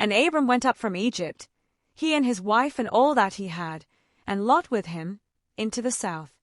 And Abram went up from Egypt, he and his wife and all that he had, and Lot with him, into the south.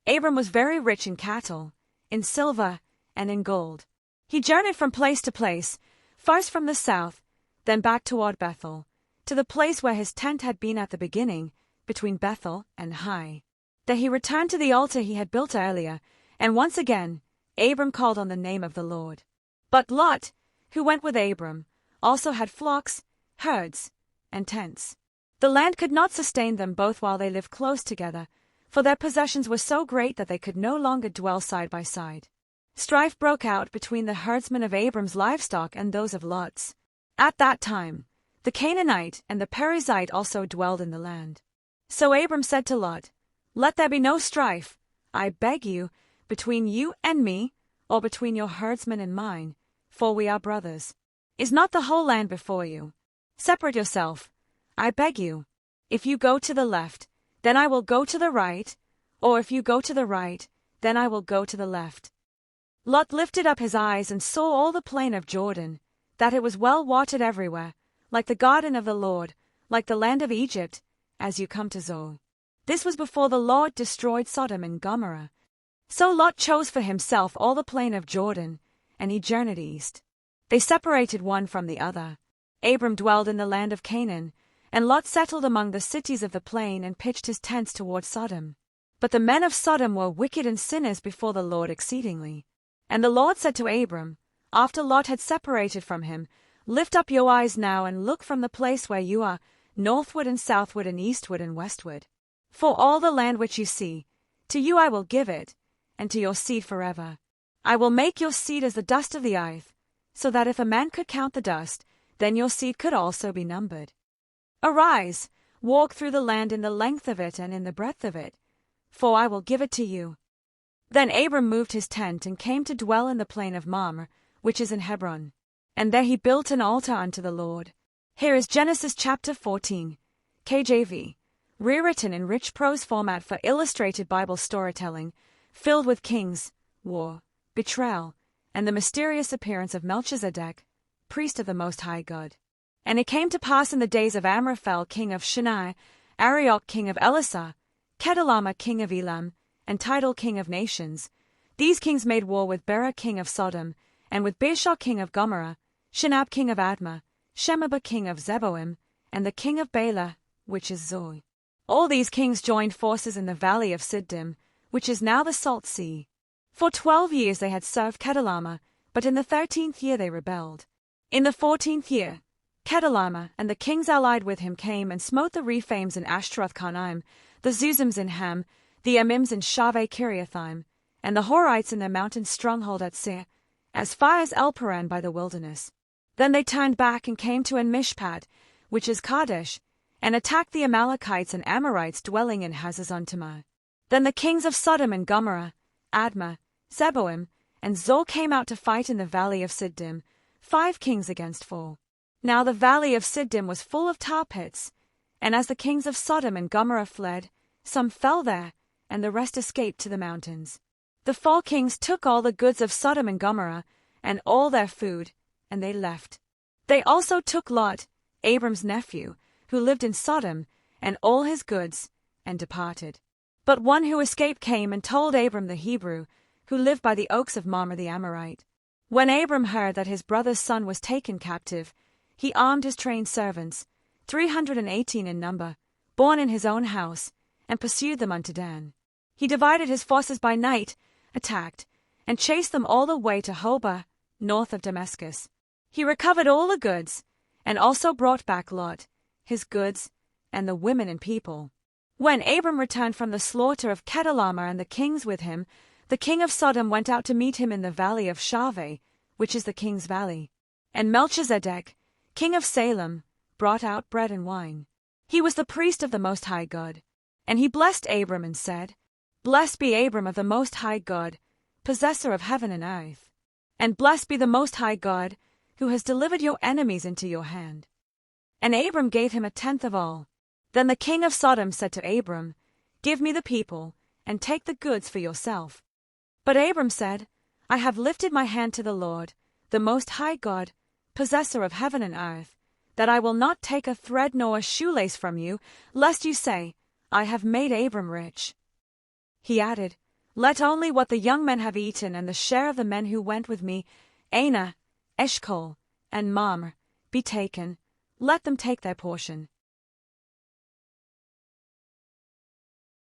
Abram was very rich in cattle, in silver, and in gold. He journeyed from place to place, first from the south, then back toward Bethel, to the place where his tent had been at the beginning, between Bethel and Hai. There he returned to the altar he had built earlier, and once again Abram called on the name of the Lord. But Lot, who went with Abram, also had flocks, herds, and tents. The land could not sustain them both while they lived close together, for their possessions were so great that they could no longer dwell side by side. Strife broke out between the herdsmen of Abram's livestock and those of Lot's. At that time, the Canaanite and the Perizzite also dwelled in the land. So Abram said to Lot, "Let there be no strife, I beg you, between you and me, or between your herdsmen and mine, for we are brothers. Is not the whole land before you? Separate yourself, I beg you. If you go to the left, then I will go to the right, or if you go to the right, then I will go to the left." Lot lifted up his eyes and saw all the plain of Jordan, that it was well watered everywhere, like the garden of the Lord, like the land of Egypt, as you come to Zoar. This was before the Lord destroyed Sodom and Gomorrah. So Lot chose for himself all the plain of Jordan, and he journeyed east. They separated one from the other. Abram dwelled in the land of Canaan, and Lot settled among the cities of the plain and pitched his tents toward Sodom. But the men of Sodom were wicked and sinners before the Lord exceedingly. And the Lord said to Abram, after Lot had separated from him, "Lift up your eyes now and look from the place where you are, northward and southward and eastward and westward. For all the land which you see, to you I will give it, and to your seed forever. I will make your seed as the dust of the earth, so that if a man could count the dust, then your seed could also be numbered. Arise, walk through the land in the length of it and in the breadth of it, for I will give it to you." Then Abram moved his tent and came to dwell in the plain of Mamre, which is in Hebron. And there he built an altar unto the Lord. Here is Genesis chapter 14, KJV, rewritten in rich prose format for illustrated Bible storytelling, filled with kings, war, betrayal, and the mysterious appearance of Melchizedek, priest of the Most High God. And it came to pass in the days of Amraphel king of Shinar, Arioch king of Elisah, Kedorlaomer king of Elam, and Tidal king of nations. These kings made war with Bera king of Sodom, and with Bishah king of Gomorrah, Shinab king of Admah, Shemaba king of Zeboim, and the king of Bela, which is Zoar. All these kings joined forces in the valley of Siddim, which is now the Salt Sea. For 12 years they had served Kedorlaomer, but in the 13th year they rebelled. In the 14th year, Kedorlaomer and the kings allied with him came and smote the Rephaims in Ashtaroth-Karnaim, the Zuzims in Ham, the Emims in Shaveh-Kiriathaim, and the Horites in their mountain stronghold at Seir, as far as El-Paran by the wilderness. Then they turned back and came to En-Mishpat, which is Kadesh, and attacked the Amalekites and Amorites dwelling in Hazazon-Tamar. Then the kings of Sodom and Gomorrah, Admah, Zeboim, and Zoar came out to fight in the valley of Siddim, 5 kings against 4. Now the valley of Siddim was full of tar pits, and as the kings of Sodom and Gomorrah fled, some fell there, and the rest escaped to the mountains. The 4 kings took all the goods of Sodom and Gomorrah, and all their food, and they left. They also took Lot, Abram's nephew, who lived in Sodom, and all his goods, and departed. But one who escaped came and told Abram the Hebrew, who lived by the oaks of Mamre the Amorite. When Abram heard that his brother's son was taken captive, he armed his trained servants, 318 in number, born in his own house, and pursued them unto Dan. He divided his forces by night, attacked, and chased them all the way to Hobah, north of Damascus. He recovered all the goods, and also brought back Lot, his goods, and the women and people. When Abram returned from the slaughter of Kedorlaomer and the kings with him, the king of Sodom went out to meet him in the valley of Shaveh, which is the king's valley. And Melchizedek, king of Salem, brought out bread and wine. He was the priest of the Most High God. And he blessed Abram and said, "Blessed be Abram of the Most High God, possessor of heaven and earth. And blessed be the Most High God, who has delivered your enemies into your hand." And Abram gave him 1/10 of all. Then the king of Sodom said to Abram, "Give me the people, and take the goods for yourself." But Abram said, "I have lifted my hand to the Lord, the Most High God, possessor of heaven and earth, that I will not take a thread nor a shoelace from you, lest you say, I have made Abram rich. He added, Let only what the young men have eaten and the share of the men who went with me, Anah, Eshcol, and Mamre, be taken. Let them take their portion.